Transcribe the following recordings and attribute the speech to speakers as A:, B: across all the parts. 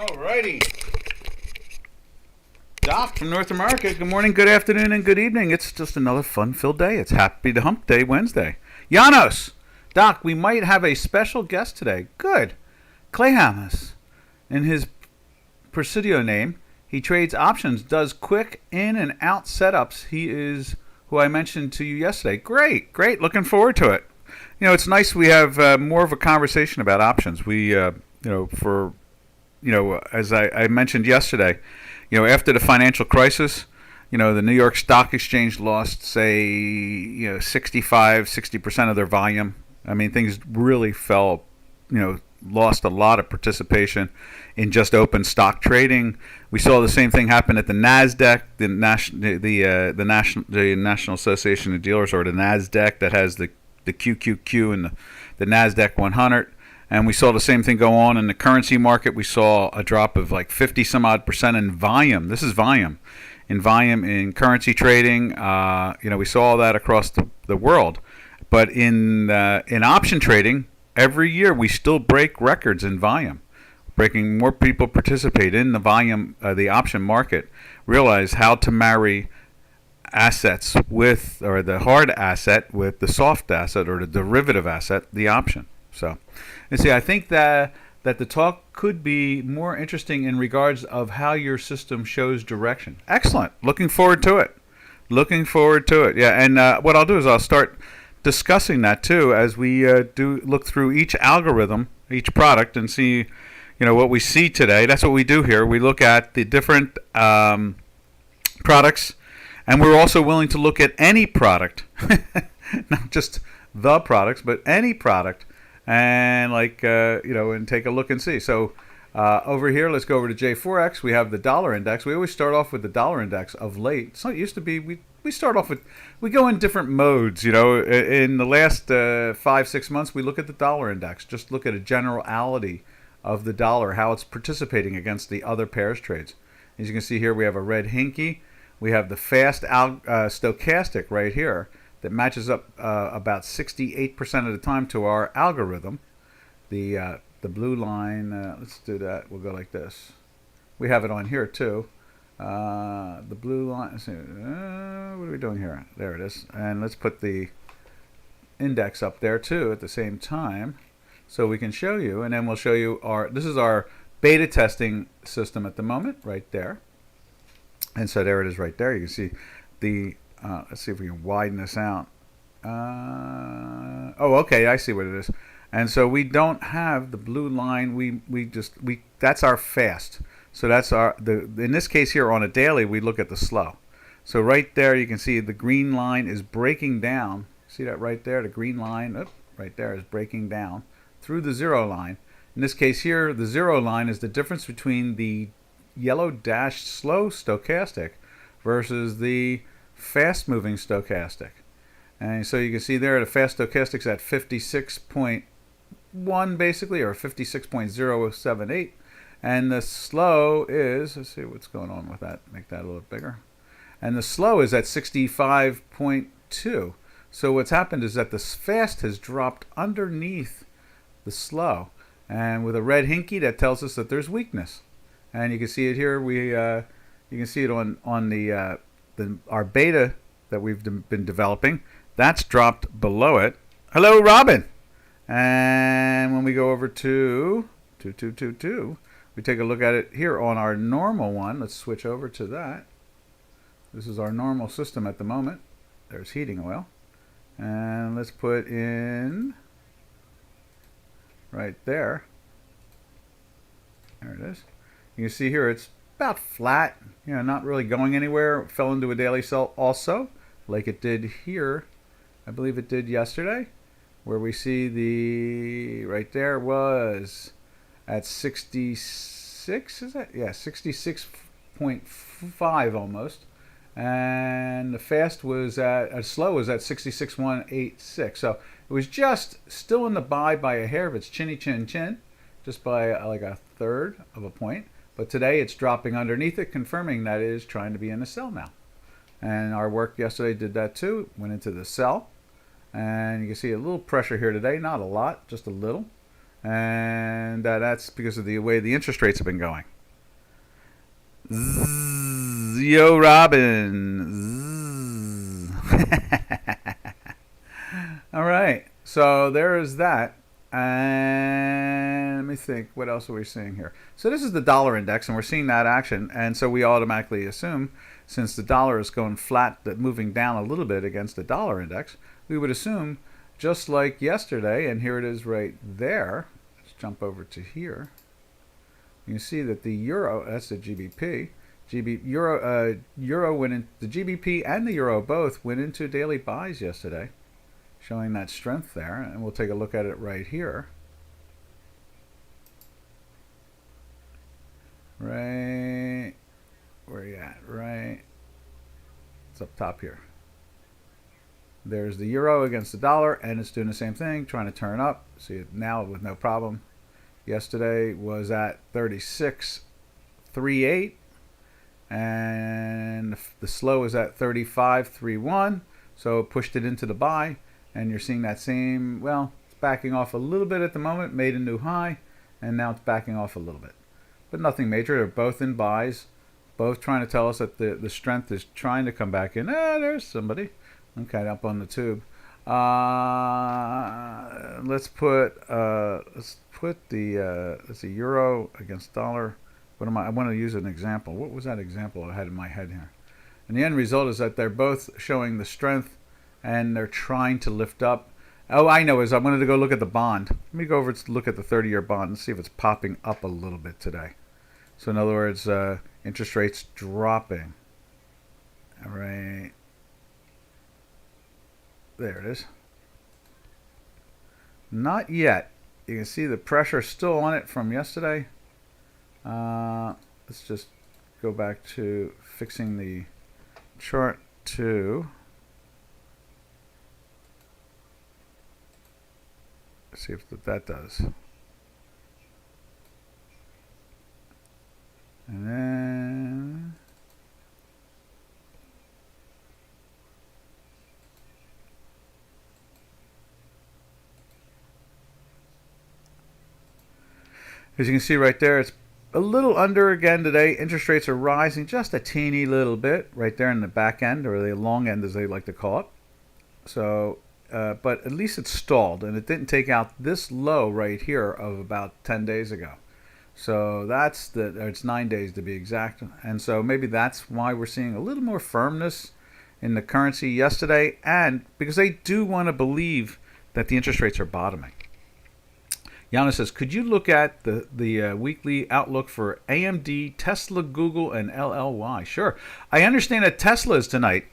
A: Alrighty. Doc from North America, good morning, good afternoon, and good evening. It's just another fun-filled day. It's Happy to Hump Day Wednesday. Janos! Doc, we might have a special guest today. Good. Clay Hamas. In his Presidio name, he trades options, does quick in and out setups. He is who I mentioned to you yesterday. Great, great. Looking forward to it. You know, it's nice we have more of a conversation about options. We, as I mentioned yesterday, after the financial crisis, the New York Stock Exchange lost, say, 60% of their volume. I mean, things really fell, lost a lot of participation in just open stock trading. We saw the same thing happen at the Nasdaq, the National Association of Dealers, or the Nasdaq, that has the QQQ and the Nasdaq 100. And we saw the same thing go on in the currency market. We saw a drop of like 50 some odd percent in volume. This is volume. In volume in currency trading, we saw all that across the world. But in option trading, every year we still break records in volume. Breaking more people participate in the volume, the option market, realize how to marry assets with, or the hard asset with the soft asset, or the derivative asset, the option. So, and see, I think that the talk could be more interesting in regards of how your system shows direction. Excellent. Looking forward to it. Yeah, and what I'll do is I'll start discussing that too as we do look through each algorithm, each product, and see, what we see today. That's what we do here. We look at the different products, and we're also willing to look at any product, not just the products, but any product. And and take a look and see. So over here, let's go over to J4X. We have the dollar index. We always start off with the dollar index of late. So it used to be we start off with, we go in different modes. In the last 5-6 months, we look at the dollar index. Just look at a generality of the dollar, how it's participating against the other pairs trades. As you can see here, we have a red hinky. We have the fast stochastic right here, that matches up about 68% of the time to our algorithm. The blue line, let's do that. We'll go like this. We have it on here too. The blue line, let's see, what are we doing here? There it is. And let's put the index up there too at the same time, so we can show you. And then we'll show you this is our beta testing system at the moment, right there. And so there it is right there. You can see the let's see if we can widen this out. Okay, I see what it is. And so we don't have the blue line. That's our fast. So that's in this case here on a daily, we look at the slow. So right there, you can see the green line is breaking down. See that right there? The green line, right there, is breaking down through the zero line. In this case here, the zero line is the difference between the yellow dashed slow stochastic versus the fast-moving stochastic. And so you can see there the fast stochastic's at 56.1 basically, or 56.078, and the slow is, let's see what's going on with that, make that a little bigger, and the slow is at 65.2. So what's happened is that the fast has dropped underneath the slow, and with a red hinky, that tells us that there's weakness. And you can see it here. You can see it on the our beta that we've been developing. That's dropped below it. Hello, Robin. And when we go over to 2222, we take a look at it here on our normal one. Let's switch over to that. This is our normal system at the moment. There's heating oil. And let's put in right there. There it is. You can see here it's about flat, not really going anywhere. It fell into a daily sell also, like it did here. I believe it did yesterday, where we see the, right there was at 66, is that? Yeah, 66.5 almost. And the fast was slow was at 66.186. So it was just still in the buy by a hair of its chinny chin chin, just by like a third of a point. But today it's dropping underneath it, confirming that it is trying to be in the sell now. And our work yesterday did that too. Went into the sell. And you can see a little pressure here today. Not a lot, just a little. and that's because of the way the interest rates have been going. Zzz, yo, Robin. All right, so there is that. And let me think, what else are we seeing here? So this is the dollar index, and we're seeing that action. And so we automatically assume, since the dollar is going flat, that moving down a little bit against the dollar index, we would assume, just like yesterday, and here it is right there. Let's jump over to here. You can see that the euro, that's the GBP, euro went in, the GBP and the euro both went into daily buys yesterday, showing that strength there, and we'll take a look at it right here. Right, where are you at? Right, it's up top here. There's the euro against the dollar, and it's doing the same thing, trying to turn up. See it now with no problem. Yesterday was at 36.38, and the slow is at 35.31, so it pushed it into the buy. And you're seeing that same, well, it's backing off a little bit at the moment, made a new high, and now it's backing off a little bit. But nothing major. They're both in buys, both trying to tell us that the strength is trying to come back in. There's somebody. Okay, up on the tube. Let's put the euro against dollar. What am I want to use an example. What was that example I had in my head here? And the end result is that they're both showing the strength, and they're trying to lift up. Oh, I know, is I wanted to go look at the bond. Let me go over to look at the 30-year bond and see if it's popping up a little bit today. So in other words, interest rates dropping. All right. There it is. Not yet. You can see the pressure still on it from yesterday. Let's just go back to fixing the chart to... see if that does. And then as you can see right there, it's a little under again today. Interest rates are rising just a teeny little bit right there in the back end, or the long end as they like to call it. So but at least it's stalled, and it didn't take out this low right here of about 10 days ago. So that's it's 9 days to be exact. And so maybe that's why we're seeing a little more firmness in the currency yesterday, and because they do want to believe that the interest rates are bottoming. Yana says, could you look at the weekly outlook for AMD, Tesla, Google, and LLY? Sure. I understand that Tesla is tonight.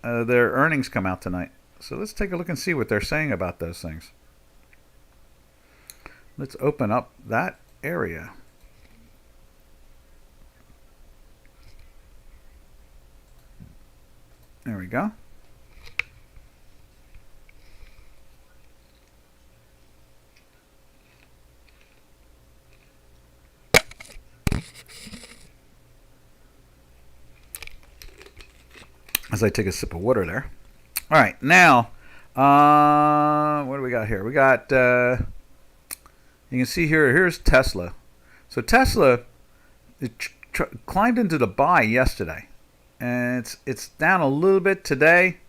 A: Their earnings come out tonight. So let's take a look and see what they're saying about those things. Let's open up that area. There we go. As I take a sip of water there. All right, now, what do we got here? We got, you can see here, here's Tesla. So Tesla, it climbed into the buy yesterday, and it's down a little bit today.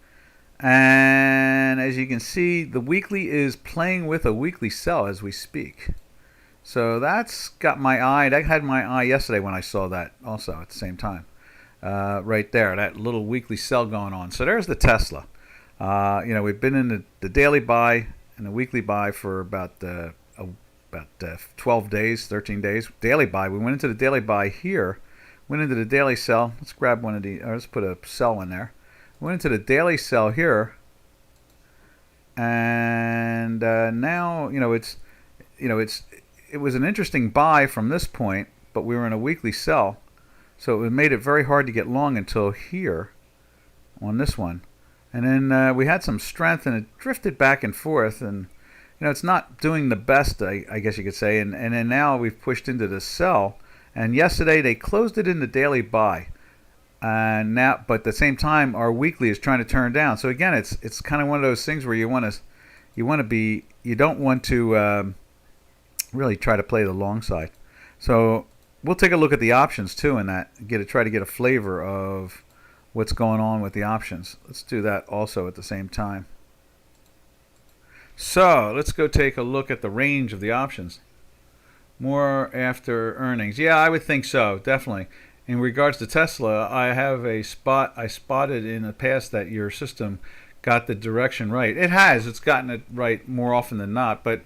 A: And as you can see, the weekly is playing with a weekly sell as we speak. So that's got my eye. That had my eye yesterday when I saw that also at the same time. Right there, that little weekly sell going on. So there's the Tesla. We've been in the daily buy and the weekly buy for about 12 days, 13 days. Daily buy. We went into the daily buy here, went into the daily sell. Let's grab one of the, or let's put a sell in there. Went into the daily sell here, and now it was an interesting buy from this point, but we were in a weekly sell, so it made it very hard to get long until here on this one. And then we had some strength, and it drifted back and forth, and it's not doing the best, I guess you could say. And then now we've pushed into the sell, and yesterday they closed it in the daily buy, and now, but at the same time, our weekly is trying to turn down. So again, it's kind of one of those things where you don't want to really try to play the long side. So we'll take a look at the options too in that, try to get a flavor of what's going on with the options. Let's do that also at the same time. So let's go take a look at the range of the options. More after earnings. Yeah, I would think so, definitely. In regards to Tesla, I have a spot I spotted in the past that your system got the direction right. It has. It's gotten it right more often than not. But,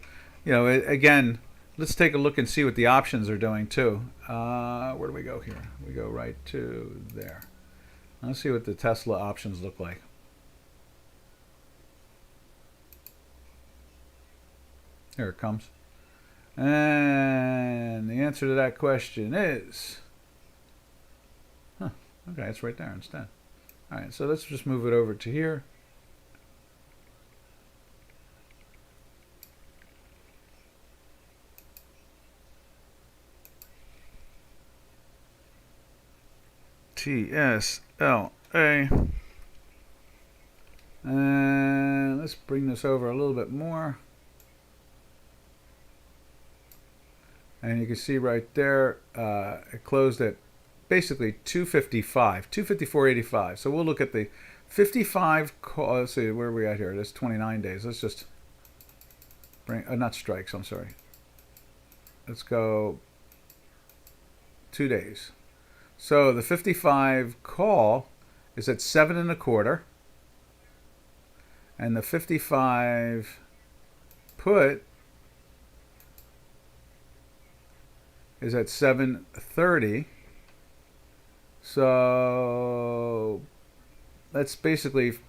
A: again, let's take a look and see what the options are doing too. Where do we go here? We go right to there. Let's see what the Tesla options look like. Here it comes. And the answer to that question is... okay, it's right there instead. All right, so let's just move it over to here. TSLA. And let's bring this over a little bit more. And you can see right there, it closed at basically 255, 254.85. So we'll look at the 55 call. Let's see, where are we at here? That's 29 days. Let's just bring, not strikes, I'm sorry. Let's go 2 days. So the 55 call is at 7 1/4. And the 55 put is at 7:30. So that's basically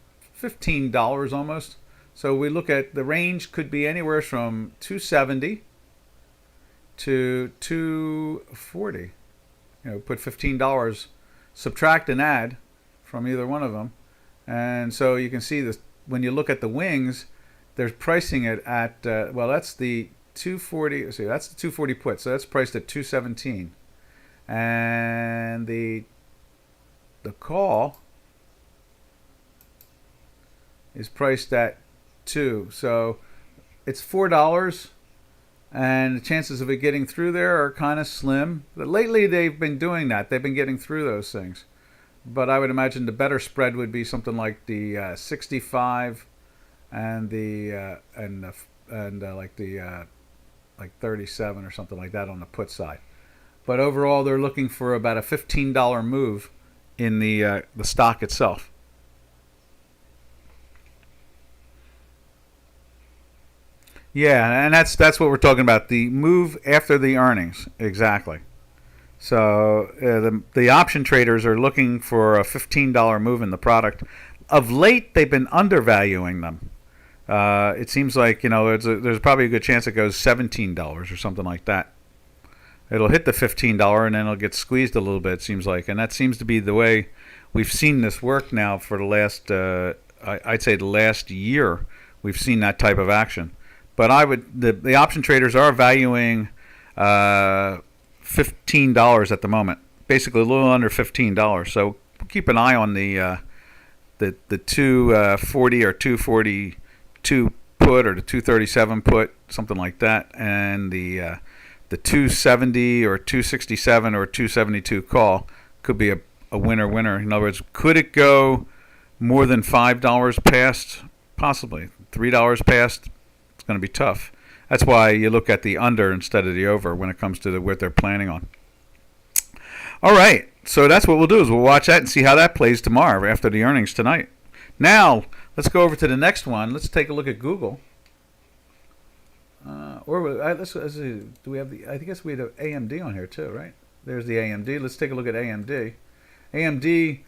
A: $15 almost. So we look at the range could be anywhere from 270 to 240. Put $15, subtract and add from either one of them. And so you can see this when you look at the wings, they're pricing it at, well, that's the 240, see, that's the 240 put, so that's priced at 217. And the call is priced at 2. So it's $4, and the chances of it getting through there are kind of slim. But lately they've been doing that. They've been getting through those things. But I would imagine the better spread would be something like the 65 and the like 37 or something like that on the put side. But overall, they're looking for about a $15 move in the stock itself. Yeah, and that's what we're talking about. The move after the earnings, exactly. So the option traders are looking for a $15 move in the product. Of late, they've been undervaluing them. It seems like there's probably a good chance it goes $17 or something like that. It'll hit the $15 and then it'll get squeezed a little bit. It seems like, and that seems to be the way we've seen this work now for the last, I'd say the last year. We've seen that type of action. But the option traders are valuing $15 at the moment, basically a little under $15. So keep an eye on the 240 or 242 put or the 237 put, something like that, and the 270 or 267 or 272 call could be a winner. In other words, could it go more than $5 past? Possibly. $3 past? It's going to be tough. That's why you look at the under instead of the over when it comes to what they're planning on. All right, so that's what we'll do is we'll watch that and see how that plays tomorrow after the earnings tonight. Now, let's go over to the next one. Let's take a look at Google. Let's see, do we have I guess we have AMD on here too, right? There's the AMD. Let's take a look at AMD. AMD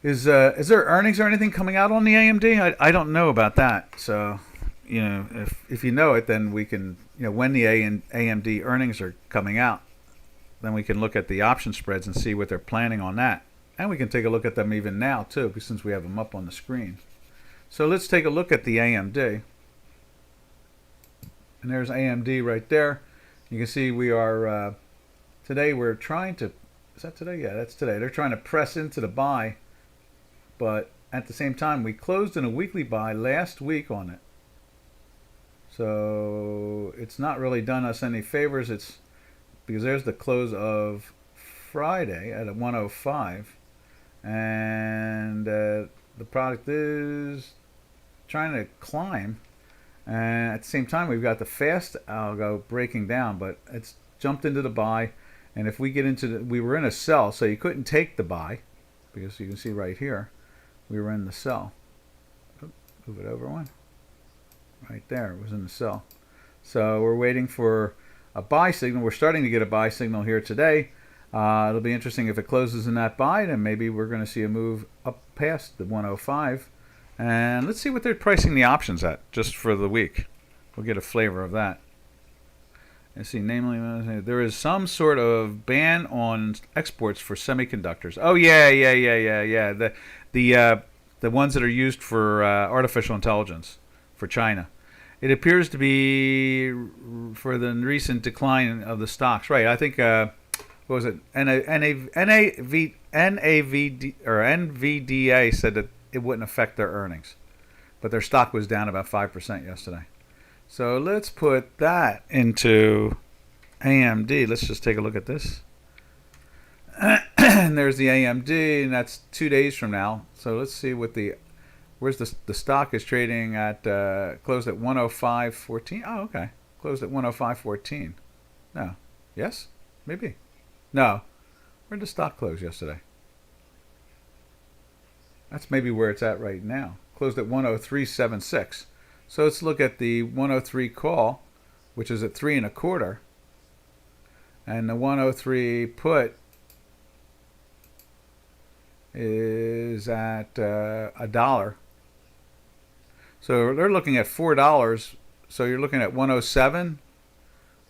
A: is there earnings or anything coming out on the AMD? I don't know about that. So, if you know it, then we can, when the AMD earnings are coming out, then we can look at the option spreads and see what they're planning on that. And we can take a look at them even now too, since we have them up on the screen. So let's take a look at the AMD. And there's AMD right there. You can see we are, today we're trying to, is that today? Yeah, that's today. They're trying to press into the buy. But at the same time, we closed in a weekly buy last week on it. So it's not really done us any favors. It's because there's the close of Friday at 105, and the product is trying to climb. And at the same time, we've got the fast algo breaking down, but it's jumped into the buy. And if we get into we were in a sell, so you couldn't take the buy, because you can see right here, we were in the sell. Move it over one. Right there, it was in the sell. So we're waiting for a buy signal. We're starting to get a buy signal here today. It'll be interesting if it closes in that buy, then maybe we're going to see a move up past the 105. And let's see what they're pricing the options at just for the week. We'll get a flavor of that. And see, namely, there is some sort of ban on exports for semiconductors. Oh yeah. The ones that are used for artificial intelligence for China. It appears to be for the recent decline of the stocks. Right. I think what was it? NVDA said that it wouldn't affect their earnings, but their stock was down about 5% yesterday. So let's put that into AMD. Let's just take a look at this. And there's the AMD, and that's 2 days from now. So let's see what where's the stock is trading at, closed at 105.14. Oh, okay. Closed at 105.14. No. Yes? Maybe. No. Where did the stock close yesterday? That's maybe where it's at right now. Closed at 103.76. So let's look at the 103 call, which is at 3 1/4, and the 103 put is at $1. So they're looking at $4. So you're looking at 107,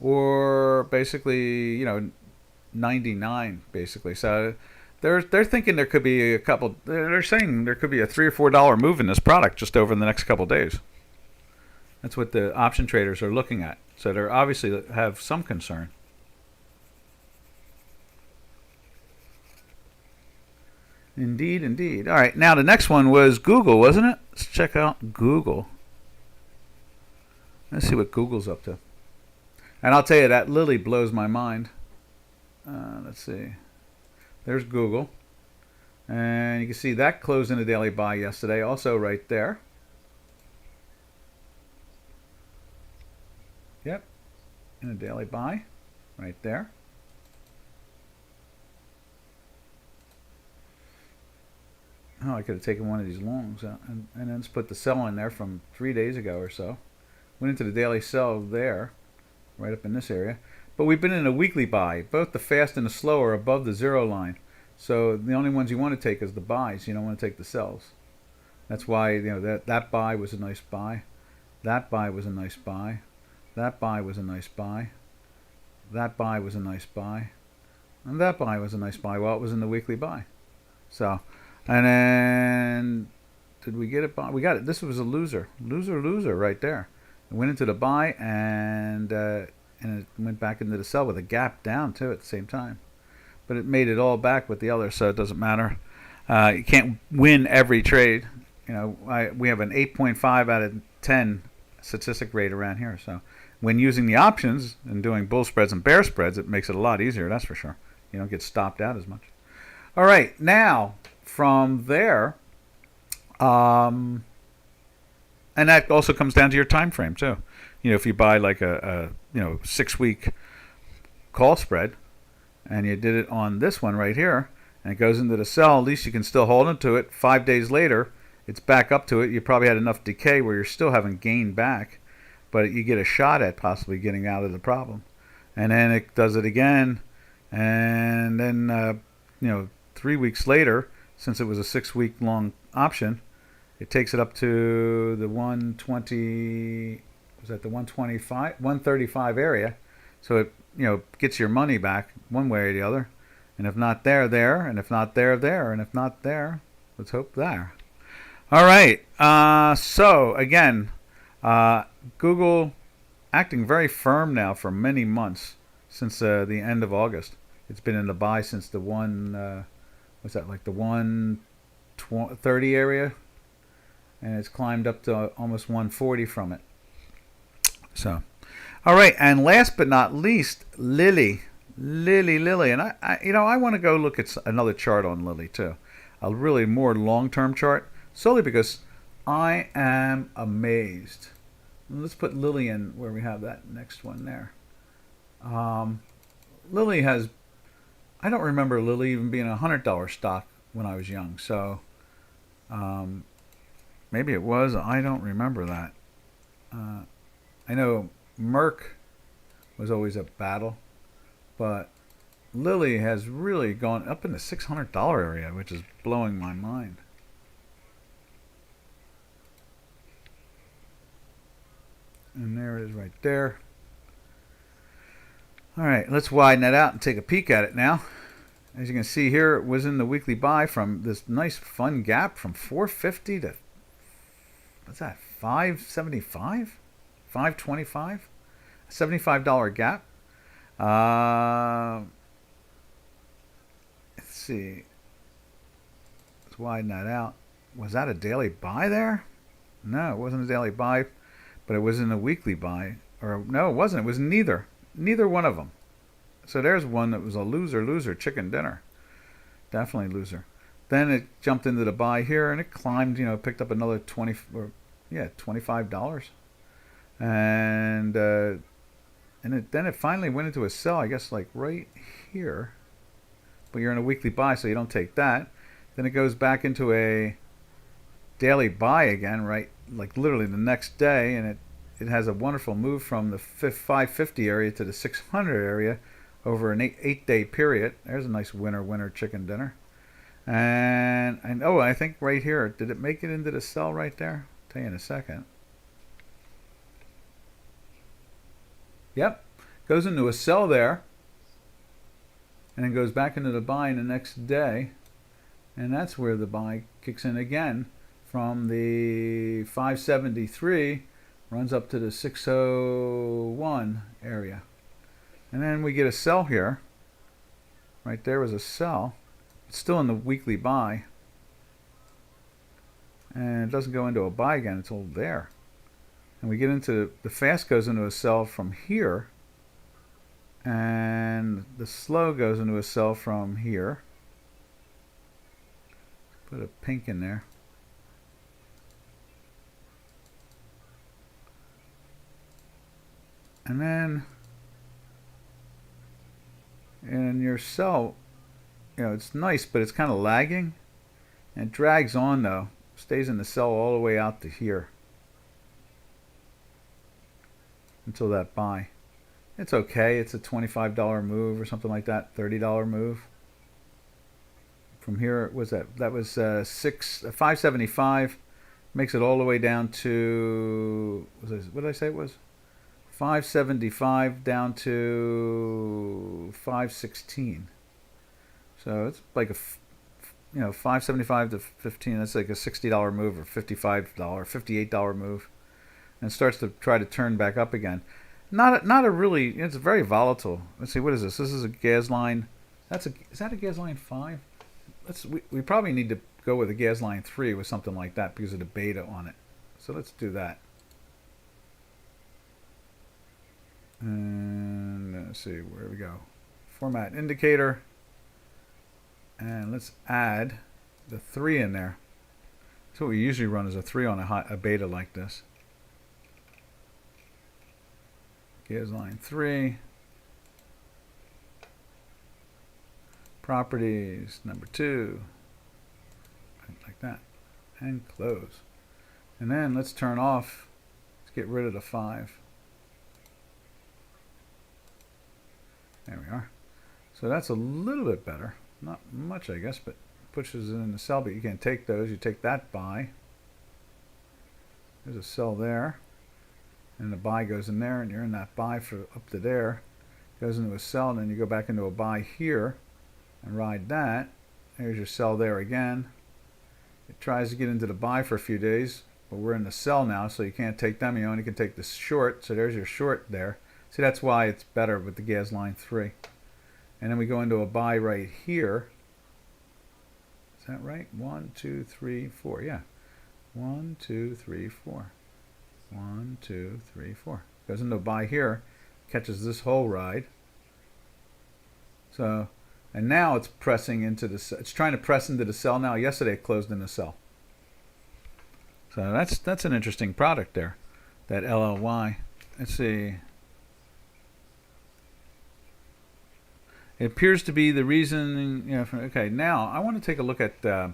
A: or basically 99 basically. So they're thinking there could be a couple. They're saying there could be a $3 or $4 move in this product just over the next couple days. That's what the option traders are looking at. So they obviously have some concern. Indeed, indeed. All right, now the next one was Google, wasn't it? Let's check out Google. Let's see what Google's up to. And I'll tell you, that Lily blows my mind. Let's see. There's Google. And you can see that closed in a daily buy yesterday, also right there. Yep, in a daily buy, right there. Oh, I could have taken one of these longs and then just put the sell in there from 3 days ago or so. Went into the daily sell there, right up in this area. But we've been in a weekly buy. Both the fast and the slow are above the 0 line. So the only ones you want to take is the buys. You don't want to take the sells. That's why that buy was a nice buy. That buy was a nice buy. That buy was a nice buy. That buy was a nice buy. And that buy was a nice buy. Well, it was in the weekly buy. So, and then, did we get it? We got it. This was a loser. Loser right there. It went into the buy, and it went back into the sell with a gap down, too, at the same time. But it made it all back with the other, so it doesn't matter. You can't win every trade. We have an 8.5 out of 10 statistic rate around here. So when using the options and doing bull spreads and bear spreads, it makes it a lot easier, that's for sure. You don't get stopped out as much. All right, now from there, and that also comes down to your time frame too. If you buy like a 6-week call spread, and you did it on this one right here, and it goes into the sell, at least you can still hold into it. 5 days later, it's back up to it. You probably had enough decay where you're still having gain back, but you get a shot at possibly getting out of the problem. And then it does it again, and then 3 weeks later, since it was a 6-week long option, it takes it up to the 120. Was that the 125, 135 area? So it gets your money back one way or the other. And if not there, and if not there, and if not there, let's hope there. All right. So again, Google acting very firm now for many months since the end of August. It's been in the buy since the 130 area, and it's climbed up to almost 140 from it. So, all right, and last but not least, Lily. And I want to go look at another chart on Lily too, a really more long-term chart, solely because I am amazed. Let's put Lily in where we have that next one there. Lily has, I don't remember Lily even being $100 stock when I was young, so maybe it was. I don't remember that. I know Merck was always a battle, but Lily has really gone up in the $600 area, which is blowing my mind. And there it is right there. All right, let's widen that out and take a peek at it now. As you can see here, it was in the weekly buy from this nice fun gap from 450 to, what's that, 575? 525? $75 gap. Let's see. Let's widen that out. Was that a daily buy there? No, it wasn't a daily buy, but it was in a weekly buy. Or no, it wasn't. It was neither. Neither one of them. So there's one that was a loser chicken dinner. Definitely loser. Then it jumped into the buy here and it climbed, picked up another $25. And then it finally went into a sell, I guess, like right here. But you're in a weekly buy, so you don't take that. Then it goes back into a daily buy again, right? Like literally the next day, and it has a wonderful move from the 550 area to the 600 area over an 8-day period. There's a nice winner chicken dinner. And I think right here, did it make it into the sell right there? I'll tell you in a second. Yep, goes into a sell there, and then goes back into the buy in the next day, and that's where the buy kicks in again from the 573, runs up to the 601 area, and then we get a sell here. Right there was a sell. It's still in the weekly buy, and it doesn't go into a buy again until there. And we get into the fast goes into a sell from here, and the slow goes into a sell from here. Put a pink in there. And then in your sell, it's nice, but it's kind of lagging, and it drags on though. Stays in the sell all the way out to here. Until that buy. It's okay. It's a $25 move or something like that. $30 move. From here, was that was 575. Makes it all the way down to, what did I say it was? 575 down to 516. So it's like a 575 to 15. That's like a $60 move or $55, $58 move. And starts to try to turn back up again. Not a really. It's very volatile. Let's see, what is this? This is a gas line. Is that a gas line 5? We probably need to go with a gas line 3 with something like that because of the beta on it. So let's do that. And let's see, where we go. Format indicator. And let's add the 3 in there. That's what we usually run, is a 3 on a beta like this. Gas line 3. Properties number 2. Like that. And close. And then let's turn off. Let's get rid of the 5. There we are. So that's a little bit better. Not much, I guess, but pushes it in the sell. But you can't take those. You take that buy. There's a sell there. And the buy goes in there, and you're in that buy for up to there. Goes into a sell, and then you go back into a buy here and ride that. There's your sell there again. It tries to get into the buy for a few days, but we're in the sell now, so you can't take them. You only can take the short, so there's your short there. See, that's why it's better with the gas line 3. And then we go into a buy right here. Is that right? 1, 2, 3, 4. Yeah. 1, 2, 3, 4. 1, 2, 3, 4. Goes into a buy here, catches this whole ride. So, and now it's pressing into the. It's trying to press into the sell now. Yesterday it closed in the sell. So that's an interesting product there, that LLY. Let's see. It appears to be the reason. Okay, now I want to take a look at. I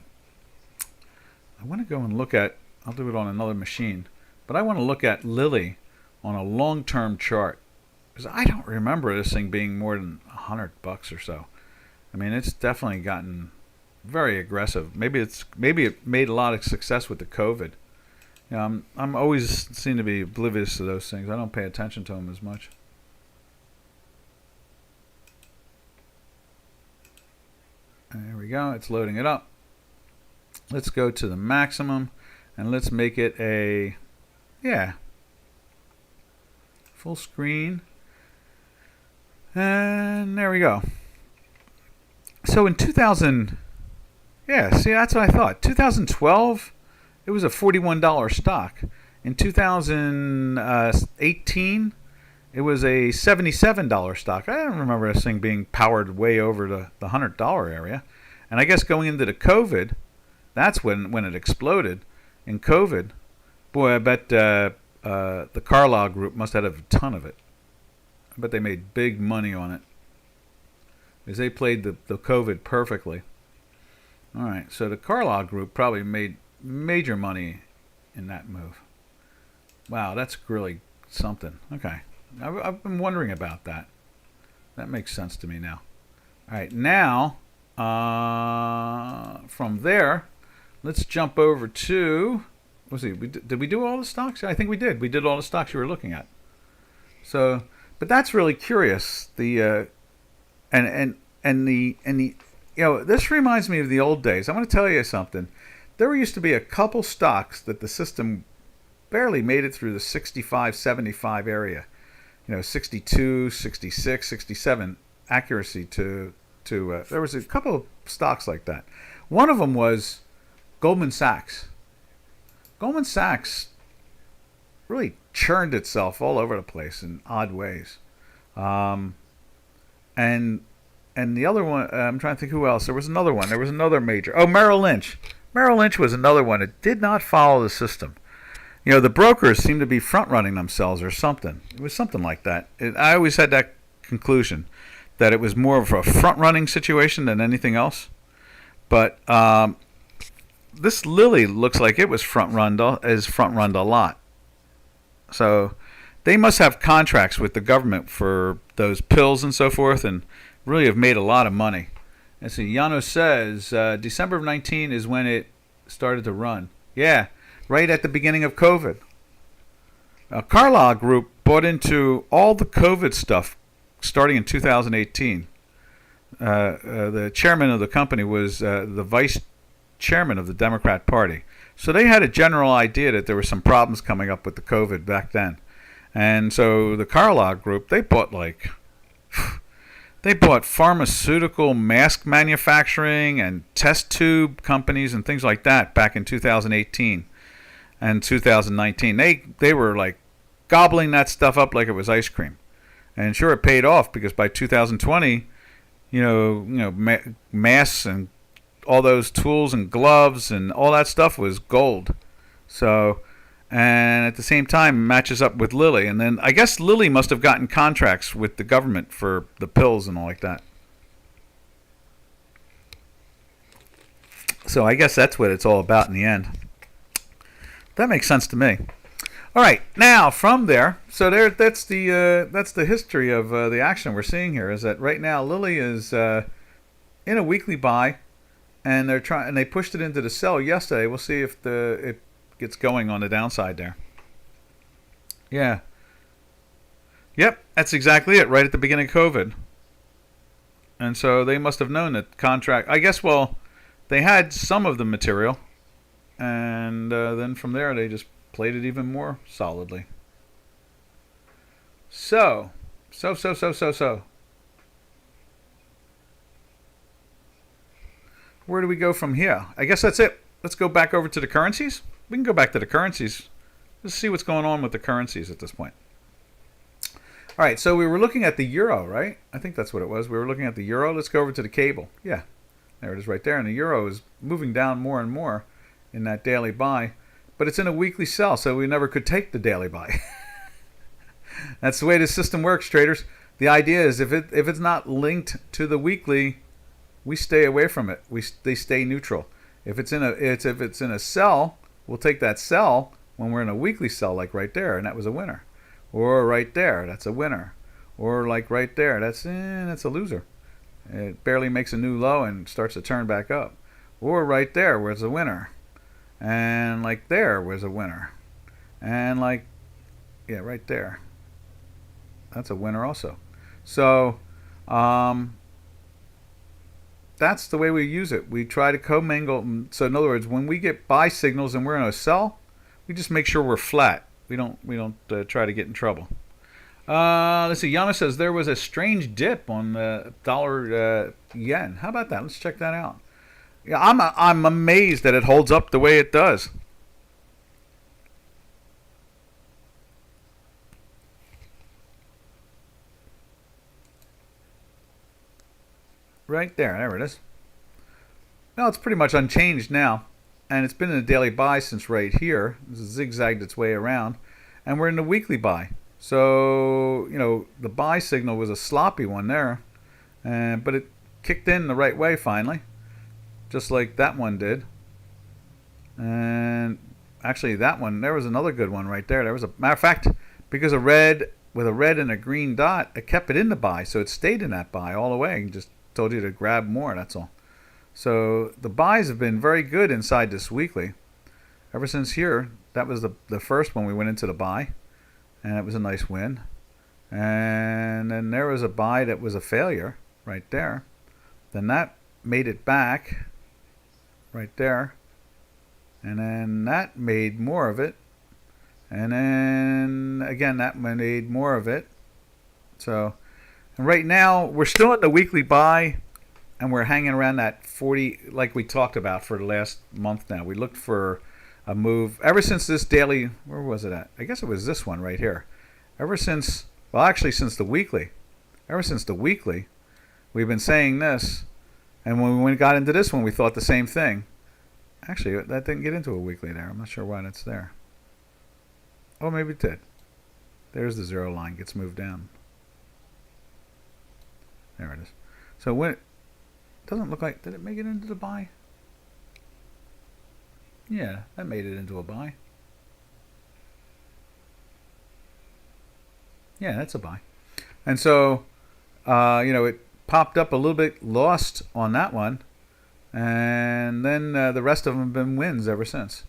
A: want to go and look at. I'll do it on another machine, but I want to look at Lilly on a long-term chart, because I don't remember this thing being more than $100 or so. I mean, it's definitely gotten very aggressive. Maybe it made a lot of success with the COVID. I'm always seem to be oblivious to those things. I don't pay attention to them as much. There we go. It's loading it up. Let's go to the maximum, and let's make it a, full screen. And there we go. So in 2000, see, that's what I thought. 2012, it was a $41 stock. In 2018, it was a $77 stock. I don't remember this thing being powered way over the $100 area. And I guess going into the COVID, that's when it exploded. In COVID, boy, I bet the Carlyle Group must have had a ton of it. I bet they made big money on it, because they played the COVID perfectly. All right, so the Carlyle Group probably made major money in that move. Wow, that's really something. Okay, I've been wondering about that. That makes sense to me now. All right, now from there, let's jump over to. Let's see. Did we do all the stocks? I think we did. We did all the stocks you were looking at. So, but that's really curious. The this reminds me of the old days. I'm going to tell you something. There used to be a couple stocks that the system barely made it through the 65, 75 area. 62, 66, 67 accuracy to there was a couple of stocks like that. One of them was Goldman Sachs. Goldman Sachs really churned itself all over the place in odd ways. And the other one, I'm trying to think who else. There was another one. There was another major. Oh, Merrill Lynch. Merrill Lynch was another one. It did not follow the system. The brokers seemed to be front-running themselves or something. It was something like that. I always had that conclusion, that it was more of a front-running situation than anything else. But this Lilly looks like it was front-run a lot. So they must have contracts with the government for those pills and so forth, and really have made a lot of money. And see, Yano says December of 19 is when it started to run. Yeah, right at the beginning of COVID. Carlyle Group bought into all the COVID stuff starting in 2018. The chairman of the company was the vice chairman of the Democrat Party. So they had a general idea that there were some problems coming up with the COVID back then. And so the Carlyle Group, they bought pharmaceutical mask manufacturing and test tube companies and things like that back in 2018 and 2019. They were like gobbling that stuff up like it was ice cream. And sure, it paid off, because by 2020, masks and all those tools and gloves and all that stuff was gold. So, and at the same time, it matches up with Lilly. And then I guess Lilly must have gotten contracts with the government for the pills and all like that. So I guess that's what it's all about in the end. That makes sense to me. All right, now from there, so that's the history of the action we're seeing here. Is that right now Lilly is in a weekly buy, and they pushed it into the sell yesterday. We'll see if it gets going on the downside there. Yeah. Yep, that's exactly it. Right at the beginning of COVID, and so they must have known that contract. I guess they had some of the material, and then from there they just played it even more solidly. So. Where do we go from here? I guess that's it. Let's go back over to the currencies. We can go back to the currencies. Let's see what's going on with the currencies at this point. All right, so we were looking at the euro, right? I think that's what it was. We were looking at the euro. Let's go over to the cable. Yeah, there it is right there. And the euro is moving down more and more in that daily buy. But it's in a weekly sell, so we never could take the daily buy. That's the way the system works, traders. The idea is if it's not linked to the weekly, we stay away from it. They stay neutral. If it's in a sell, we'll take that sell when we're in a weekly sell, like right there, and that was a winner. Or right there, that's a winner. Or like right there, that's a loser. It barely makes a new low and starts to turn back up. Or right there, where's a winner. And like there was a winner. And like, yeah, right there. That's a winner also. So that's the way we use it. We try to commingle. So in other words, when we get buy signals and we're in a sell, we just make sure we're flat. We don't try to get in trouble. Let's see. Yana says there was a strange dip on the dollar yen. How about that? Let's check that out. Yeah, I'm amazed that it holds up the way it does. Right there it is. Well, it's pretty much unchanged now, and it's been in a daily buy since right here. It's zigzagged its way around, and we're in the weekly buy. So the buy signal was a sloppy one there, but it kicked in the right way finally, just like that one did. And actually, that one, there was another good one right there. There was a matter of fact, because a red with a red and a green dot, it kept it in the buy, so it stayed in that buy all the way and just told you to grab more. That's all. So the buys have been very good inside this weekly. Ever since here, that was the first one we went into the buy, and it was a nice win. And then there was a buy that was a failure right there. Then that made it back right there. And then that made more of it. And then again, that made more of it. So, and right now, we're still in the weekly buy, and we're hanging around that 40, like we talked about for the last month now. We looked for a move ever since this daily, where was it at? I guess it was this one right here. Ever since, well, actually since the weekly. Ever since the weekly, we've been saying this, and when we got into this one, we thought the same thing. Actually, that didn't get into a weekly there. I'm not sure why that's there. Oh, maybe it did. There's the zero line, gets moved down. There it is. So when it doesn't look like, did it make it into the buy? Yeah, that made it into a buy. Yeah, that's a buy. And so, it popped up a little bit, lost on that one, and then the rest of them have been wins ever since.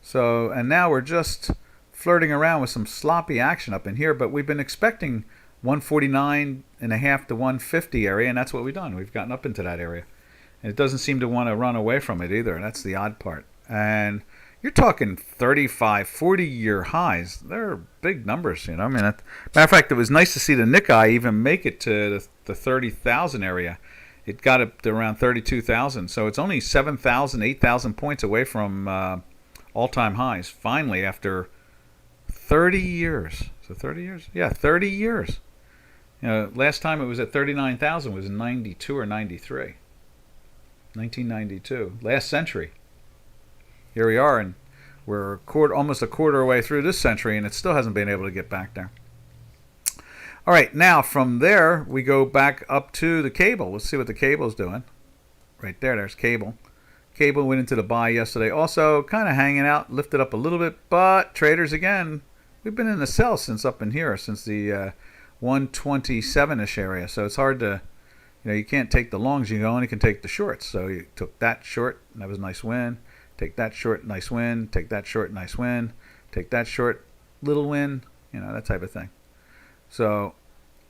A: So, and now we're just flirting around with some sloppy action up in here, but we've been expecting 149.5 to 150 area, and that's what we've done. We've gotten up into that area, and it doesn't seem to want to run away from it either. That's the odd part. And you're talking 35, 40-year highs. They're big numbers, I mean, matter of fact, it was nice to see the Nikkei even make it to the 30,000 area. It got up to around 32,000, so it's only 7,000, 8,000 points away from all-time highs. Finally, after 30 years. So 30 years? Yeah, 30 years. Last time it was at 39,000 was in 92 or 93. 1992. Last century. Here we are, and we're almost a quarter away through this century, and it still hasn't been able to get back there. All right, now from there, we go back up to the cable. Let's see what the cable's doing. Right there, there's cable. Cable went into the buy yesterday. Also, kind of hanging out, lifted up a little bit, but traders, again, we've been in the sell since up in here, since the 127-ish area. So it's hard to, you can't take the longs. You only can take the shorts. So you took that short, and that was a nice win. Take that short, nice win. Take that short, nice win. Take that short, little win. That type of thing. So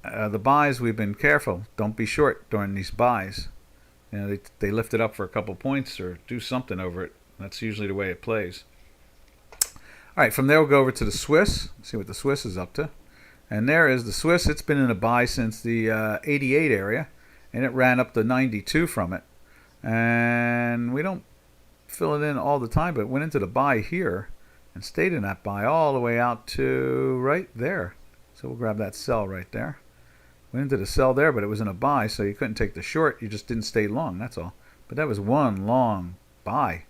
A: the buys, we've been careful. Don't be short during these buys. They lift it up for a couple points or do something over it. That's usually the way it plays. All right, from there we'll go over to the Swiss. See what the Swiss is up to. And there is the Swiss. It's been in a buy since the 88 area, and it ran up to 92 from it. And we don't fill it in all the time, but it went into the buy here and stayed in that buy all the way out to right there. So we'll grab that sell right there. Went into the sell there, but it was in a buy, so you couldn't take the short. You just didn't stay long, that's all. But that was one long buy.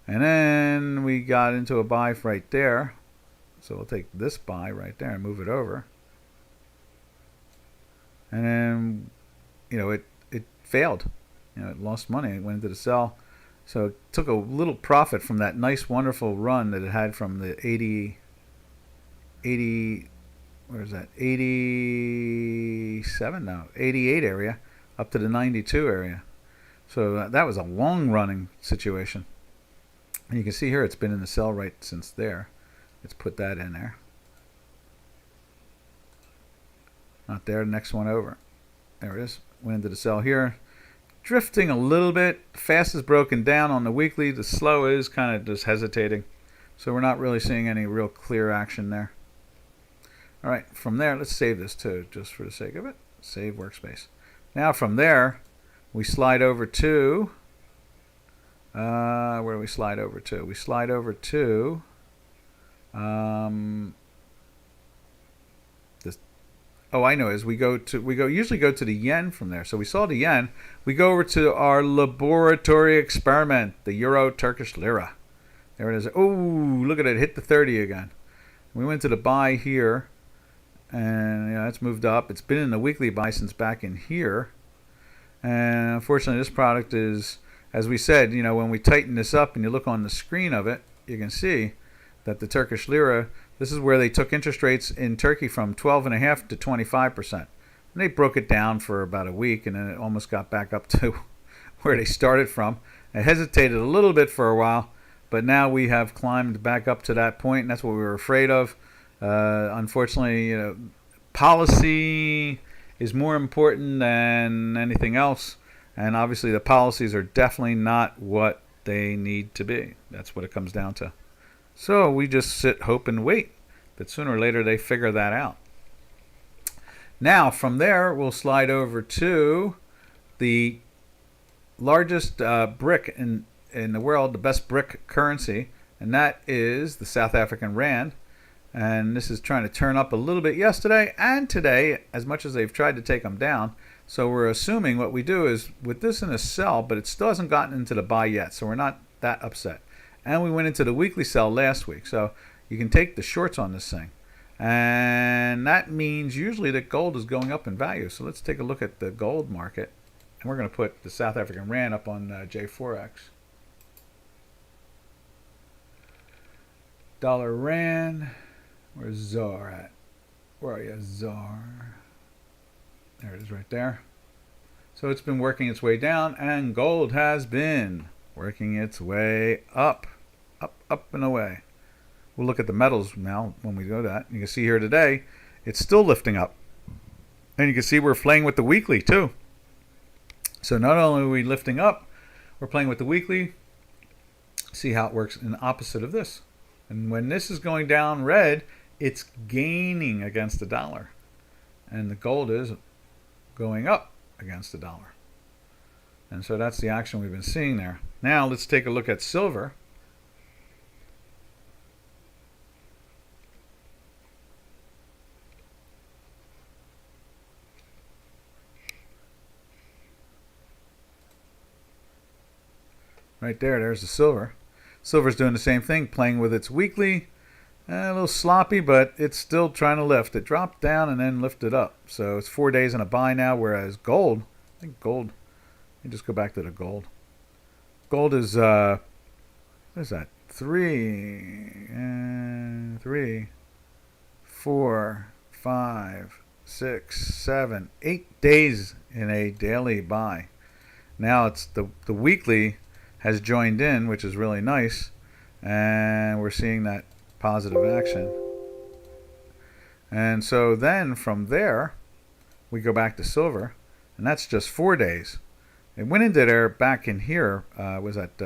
A: And then we got into a buy right there. So we'll take this buy right there and move it over. And then, it failed. It lost money. It went into the sell. So it took a little profit from that nice, wonderful run that it had from the 80, where is that? 87? No, 88 area up to the 92 area. So that was a long-running situation. And you can see here it's been in the sell right since there. Let's put that in there. Not there. Next one over. There it is. Went into the sell here. Drifting a little bit. Fast is broken down on the weekly. The slow is kind of just hesitating. So we're not really seeing any real clear action there. All right. From there, let's save this too, just for the sake of it. Save workspace. Now from there, we slide over to... where do we slide over to? We slide over to... Oh, I know. Is we usually go to the yen from there. So we saw the yen. We go over to our laboratory experiment, the Euro Turkish lira. There it is. Oh, look at it. Hit the 30 again. We went to the buy here, and it's moved up. It's been in the weekly buy since back in here. And unfortunately, this product is, as we said, when we tighten this up and you look on the screen of it, you can see that the Turkish lira, this is where they took interest rates in Turkey from 12.5% to 25%. And they broke it down for about a week, and then it almost got back up to where they started from. It hesitated a little bit for a while, but now we have climbed back up to that point, and that's what we were afraid of. Unfortunately, policy is more important than anything else, and obviously the policies are definitely not what they need to be. That's what it comes down to. So we just sit, hope, and wait. But sooner or later, they figure that out. Now, from there, we'll slide over to the largest brick in the world, the best brick currency, and that is the South African Rand. And this is trying to turn up a little bit yesterday and today, as much as they've tried to take them down. So we're assuming what we do is, with this in a sell, but it still hasn't gotten into the buy yet, so we're not that upset. And we went into the weekly sell last week. So you can take the shorts on this thing. And that means usually that gold is going up in value. So let's take a look at the gold market. And we're going to put the South African Rand up on J4X. Dollar Rand. Where's ZAR at? Where are you, ZAR? There it is right there. So it's been working its way down. And gold has been working its way up. Up and away. We'll look at the metals now when we do that. You can see here today, it's still lifting up. And you can see we're playing with the weekly too. So not only are we lifting up, we're playing with the weekly. See how it works in the opposite of this. And when this is going down red, it's gaining against the dollar. And the gold is going up against the dollar. And so that's the action we've been seeing there. Now let's take a look at silver. Right there, there's the silver. Silver's doing the same thing, playing with its weekly. A little sloppy, but it's still trying to lift. It dropped down and then lifted up. So it's 4 days in a buy now, whereas gold, I think gold, let me just go back to the gold. Gold is, what is that? 3, 4, 5, 6, 7, 8 days in a daily buy. Now it's the weekly has joined in, which is really nice, and we're seeing that positive action. And so then from there we go back to silver, and that's just 4 days. It went into there back in here, was at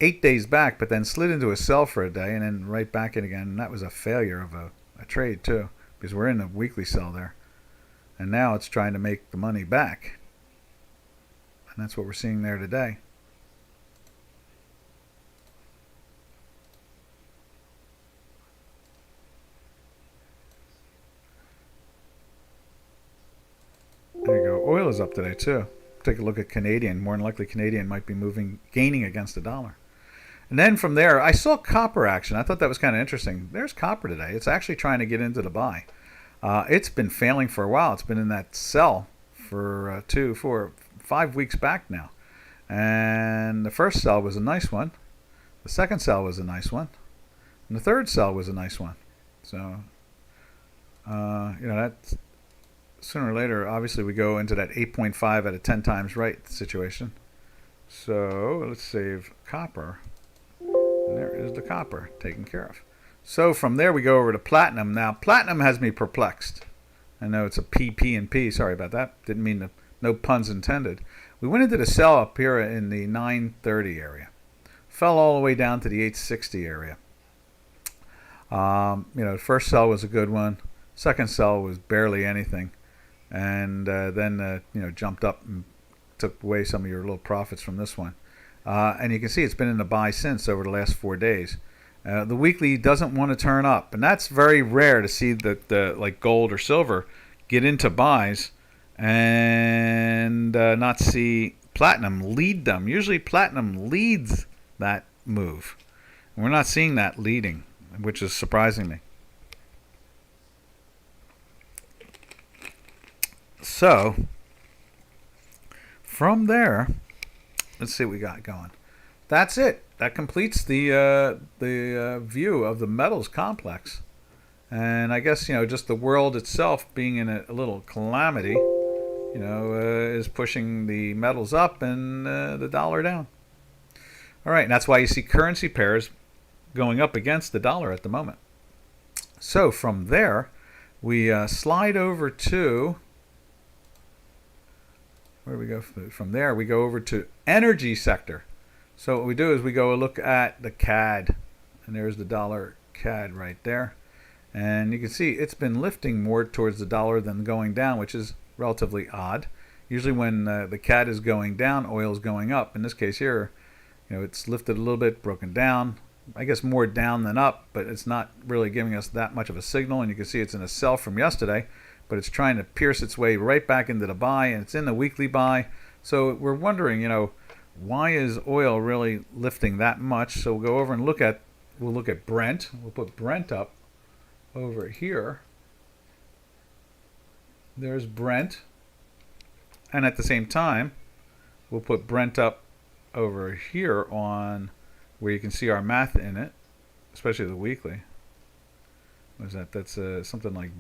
A: 8 days back, but then slid into a sell for a day and then right back in again, and that was a failure of a trade too, because we're in a weekly sell there, and now it's trying to make the money back, and that's what we're seeing there today. was up today too. Take a look at Canadian. More than likely, Canadian might be gaining against the dollar. And then from there, I saw copper action. I thought that was kind of interesting. There's copper today. It's actually trying to get into the buy. It's been failing for a while. It's been in that sell for 2, 4, 5 weeks back now. And the first sell was a nice one. The second sell was a nice one. And the third sell was a nice one. So, that's sooner or later, obviously, we go into that 8.5 at a 10 times right situation. So let's save copper. And there is the copper taken care of. So from there we go over to platinum. Now platinum has me perplexed. I know it's a PP and P. Sorry about that. Didn't mean to. No puns intended. We went into the sell up here in the 930 area. Fell all the way down to the 860 area. The first sell was a good one. Second sell was barely anything, and then jumped up and took away some of your little profits from this one. And you can see it's been in the buy since over the last 4 days. The weekly doesn't want to turn up, and that's very rare to see that like gold or silver get into buys and not see platinum lead them. Usually platinum leads that move. And we're not seeing that leading, which is surprising me. So from there, let's see what we got going. That's it. That completes the view of the metals complex. And I guess, just the world itself being in a little calamity, is pushing the metals up and the dollar down. All right, and that's why you see currency pairs going up against the dollar at the moment. So from there, we slide over to, where do we go from there? We go over to energy sector. So what we do is we go look at the CAD, and there's the dollar CAD right there. And you can see it's been lifting more towards the dollar than going down, which is relatively odd. Usually when the CAD is going down, oil is going up. In this case here, it's lifted a little bit, broken down. I guess more down than up, but it's not really giving us that much of a signal. And you can see it's in a sell from yesterday, but it's trying to pierce its way right back into the buy, and it's in the weekly buy. So we're wondering, why is oil really lifting that much? So we'll go over and look at Brent. We'll put Brent up over here. There's Brent. And at the same time, we'll put Brent up over here on where you can see our math in it, especially the weekly. What is that? That's something like,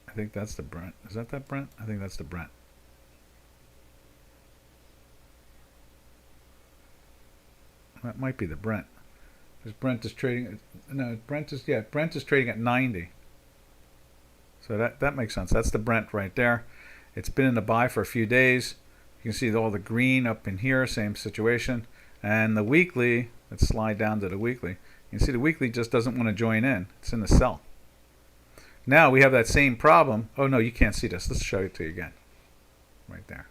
A: I think that's the Brent. Is that Brent? I think that's the Brent. That might be the Brent. Because Brent is trading, Brent is trading at 90. So that makes sense. That's the Brent right there. It's been in the buy for a few days. You can see all the green up in here, same situation. And the weekly, let's slide down to the weekly. You can see the weekly just doesn't want to join in. It's in the sell. Now we have that same problem. Oh no, you can't see this. Let's show it to you again. Right there.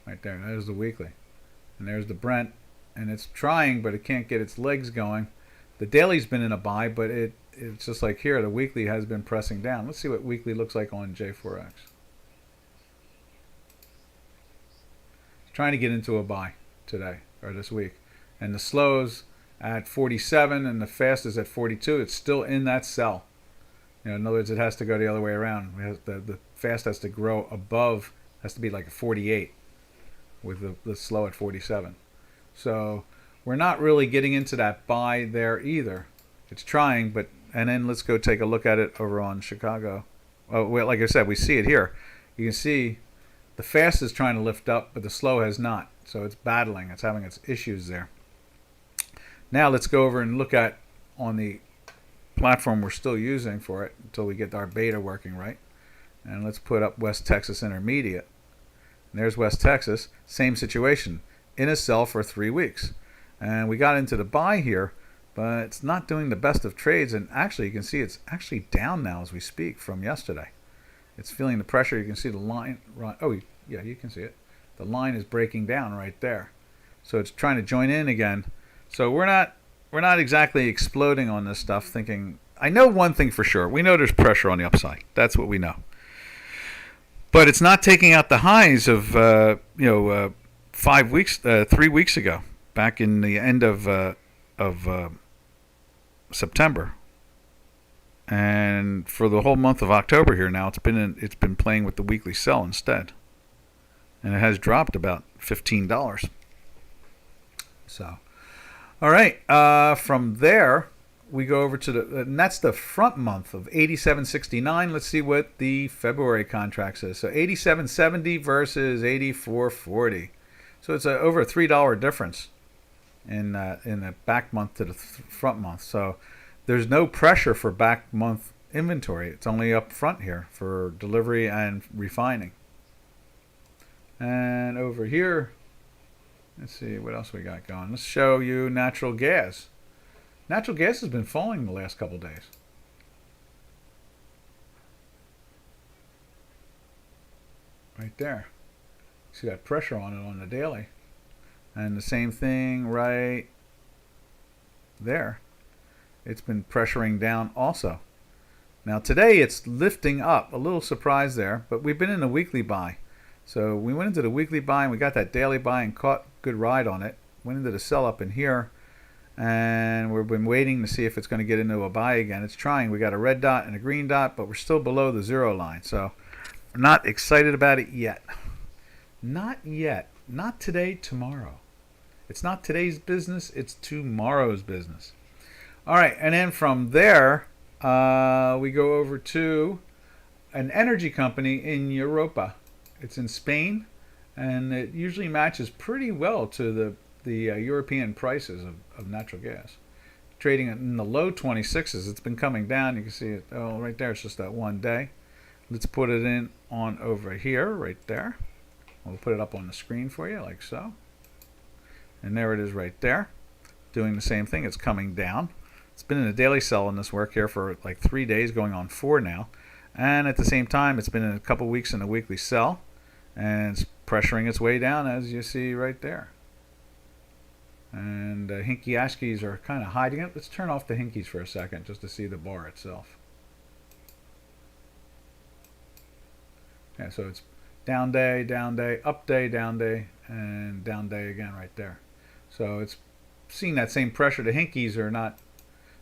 A: Right there. There's the weekly. And there's the Brent. And it's trying, but it can't get its legs going. The daily's been in a buy, but it's just like here. The weekly has been pressing down. Let's see what weekly looks like on J4X. It's trying to get into a buy today, or this week. And the slows at 47 and the fast is at 42. It's still in that sell. In other words, it has to go the other way around. The fast has to grow above, has to be like a 48 with the slow at 47. So we're not really getting into that buy there either. It's trying, and then let's go take a look at it over on Chicago. Oh, well, like I said, we see it here. You can see the fast is trying to lift up, but the slow has not. So it's battling. It's having its issues there. Now let's go over and look at on the platform we're still using for it until we get our beta working right. And let's put up West Texas Intermediate. And there's West Texas. Same situation. In a sell for 3 weeks. And we got into the buy here, but it's not doing the best of trades. And actually, you can see it's actually down now as we speak from yesterday. It's feeling the pressure. You can see the line. Oh, yeah, you can see it. The line is breaking down right there. So it's trying to join in again. So we're not exactly exploding on this stuff, thinking I know one thing for sure. We know there's pressure on the upside. That's what we know. But it's not taking out the highs of 3 weeks ago, back in the end of September, and for the whole month of October here now, it's been playing with the weekly sell instead, and it has dropped about $15. So, all right, from there we go over to and that's the front month of 87.69. Let's see what the February contract says. So 87.70 versus 84.40. So it's over a $3 difference in the back month to the front month. So there's no pressure for back month inventory. It's only up front here for delivery and refining. And over here, let's see what else we got going. Let's show you natural gas. Natural gas has been falling the last couple days. Right there. See that pressure on it on the daily. And the same thing right there. It's been pressuring down also. Now today it's lifting up. A little surprise there, but we've been in a weekly buy. So we went into the weekly buy and we got that daily buy and caught a good ride on it. Went into the sell up in here. And we've been waiting to see if it's going to get into a buy again. It's trying. We got a red dot and a green dot, but we're still below the zero line. So I'm not excited about it yet. Not yet. Not today, tomorrow. It's not today's business. It's tomorrow's business. All right. And then from there, we go over to an energy company in Europa. It's in Spain, and it usually matches pretty well to the European prices of natural gas. Trading in the low 26s. It's been coming down. You can see it. Oh, right there. It's just that one day. Let's put it in on over here, right there. We'll put it up on the screen for you, like so. And there it is right there. Doing the same thing. It's coming down. It's been in a daily sell in this work here for like 3 days, going on 4 now. And at the same time, it's been in a couple weeks in a weekly sell. And it's pressuring its way down, as you see right there. And Hinky Ashkies are kind of hiding it. Let's turn off the Hinkies for a second just to see the bar itself. Yeah, so it's down day, up day, down day, and down day again right there. So it's seeing that same pressure. The Hinkies are not.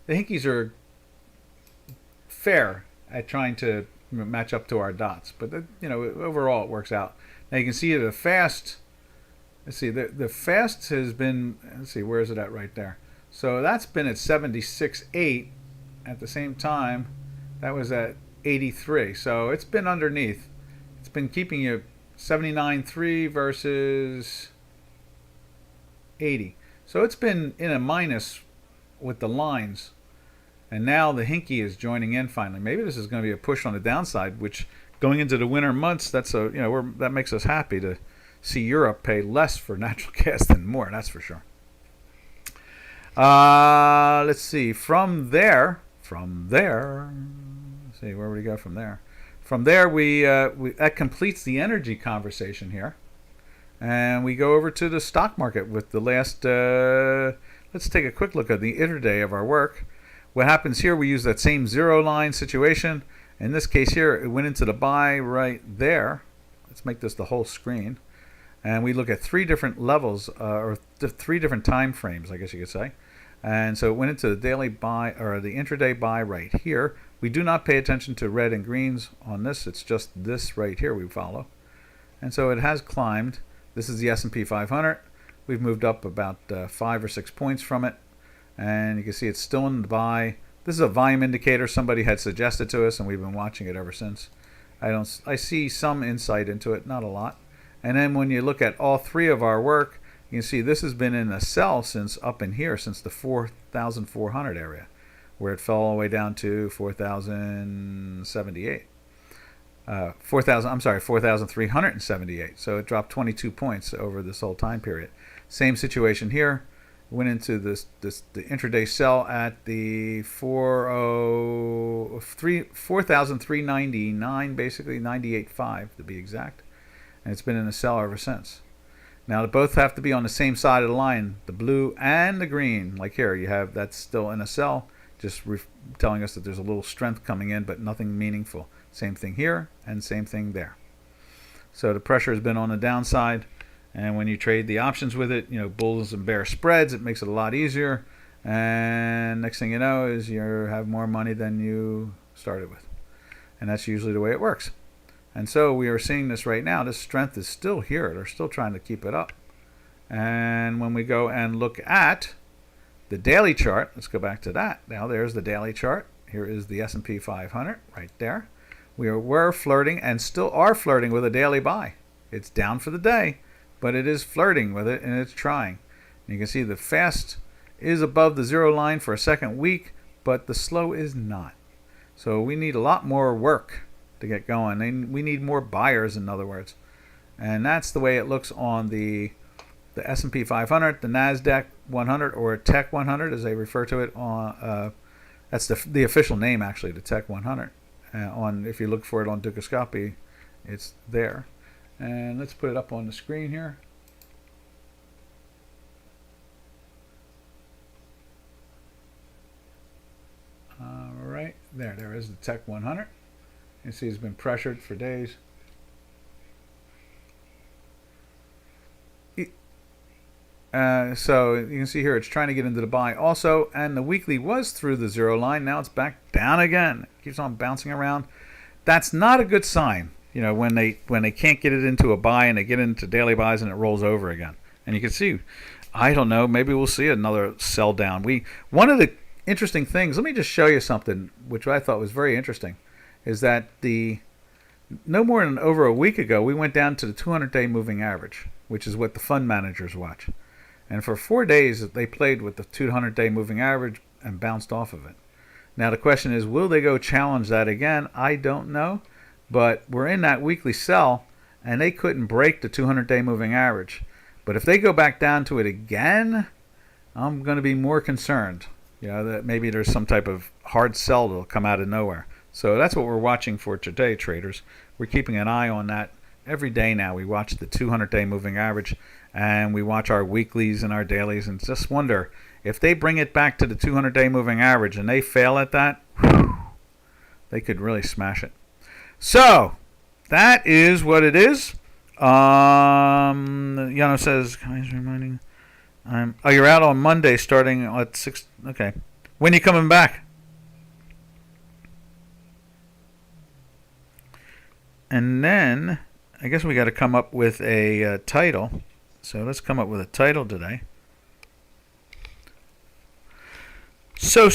A: The Hinkies are fair at trying to match up to our dots, but overall it works out. Now you can see the fast. Let's see, the fast has been, let's see, where is it at right there? So that's been at 76.8. At the same time, that was at 83. So it's been underneath. It's been keeping you 79.3 versus 80. So it's been in a minus with the lines. And now the Hinky is joining in finally. Maybe this is going to be a push on the downside, which going into the winter months, that's that makes us happy to see Europe pay less for natural gas than more, that's for sure. Let's see. From there, let's see, where would we go from there? From there, that completes the energy conversation here. And we go over to the stock market with the last, let's take a quick look at the intraday of our work. What happens here, we use that same zero line situation. In this case here, it went into the buy right there. Let's make this the whole screen. And we look at 3 different levels, or 3 different time frames, I guess you could say. And so it went into the daily buy, or the intraday buy right here. We do not pay attention to red and greens on this. It's just this right here we follow. And so it has climbed. This is the S&P 500. We've moved up about 5 or 6 points from it. And you can see it's still in the buy. This is a volume indicator somebody had suggested to us, and we've been watching it ever since. I see some insight into it, not a lot. And then when you look at all 3 of our work, you can see this has been in a sell since up in here, since the 4,400 area, where it fell all the way down to 4,078. 4,378. So it dropped 22 points over this whole time period. Same situation here. Went into the intraday sell at the 4,399, basically 98.5 to be exact. And it's been in a sell ever since. Now, they both have to be on the same side of the line, the blue and the green. Like here, you have that's still in a sell. just telling us that there's a little strength coming in, but nothing meaningful. Same thing here and same thing there. So the pressure has been on the downside, and when you trade the options with it, bulls and bear spreads, it makes it a lot easier. And next thing you know is you have more money than you started with. And that's usually the way it works. And so we are seeing this right now. This strength is still here. They're still trying to keep it up. And when we go and look at the daily chart, let's go back to that. Now there's the daily chart. Here is the S&P 500 right there. We were flirting and still are flirting with a daily buy. It's down for the day, but it is flirting with it, and it's trying. And you can see the fast is above the zero line for a second week, but the slow is not. So we need a lot more work to get going. And we need more buyers, in other words. And that's the way it looks on the S&P 500, the NASDAQ 100, or Tech 100 as they refer to it. That's the official name, actually, the Tech 100. If you look for it on Dukascopy, it's there. And let's put it up on the screen here. Right there is the Tech 100. You see it's been pressured for days. So you can see here it's trying to get into the buy also, and the weekly was through the zero line. Now it's back down again. It keeps on bouncing around. That's not a good sign. When they can't get it into a buy and they get into daily buys and it rolls over again. And you can see, I don't know, maybe we'll see another sell down. One of the interesting things, let me just show you something which I thought was very interesting, is that no more than over a week ago we went down to the 200-day moving average, which is what the fund managers watch. And for 4 days they played with the 200-day moving average and bounced off of it. Now the question is, will they go challenge that again? I don't know, but we're in that weekly sell and they couldn't break the 200-day moving average. But if they go back down to it again, I'm going to be more concerned. That maybe there's some type of hard sell that'll come out of nowhere. So that's what we're watching for today, traders. We're keeping an eye on that every day now. We watch the 200-day moving average, and we watch our weeklies and our dailies, and just wonder if they bring it back to the 200-day moving average and they fail at that, they could really smash it. So that is what it is. Yano says, guys, reminding. You're out on Monday starting at 6. Okay. When are you coming back? And then I guess we got to come up with a title. So let's come up with a title today. So.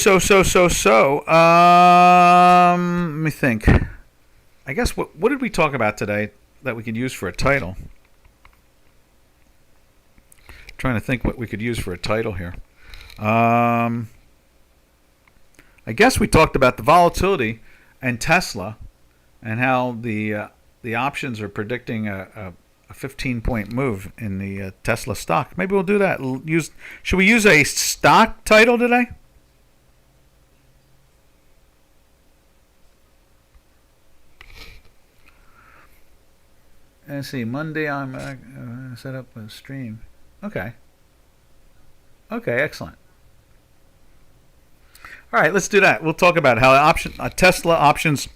A: Let me think. I guess what did we talk about today that we could use for a title? Trying to think what we could use for a title here. I guess we talked about the volatility and Tesla and how the options are predicting a 15-point move in the Tesla stock. Maybe we'll do that. Should we use a stock title today? Let's see. Monday I'm set up a stream. Okay, excellent. All right, let's do that. We'll talk about how Tesla options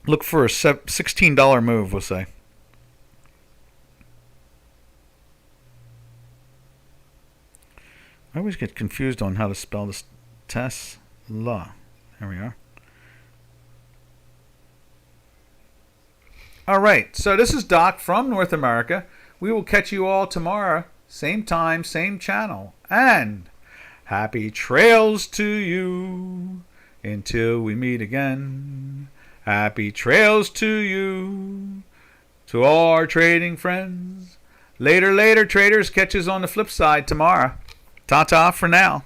A: look for a $16 move, we'll say. I always get confused on how to spell this Tesla. There we are. All right, so this is Doc from North America. We will catch you all tomorrow. Same time, same channel. And happy trails to you until we meet again. Happy trails to you, to all our trading friends. Later, traders. Catch us on the flip side tomorrow. Ta-ta for now.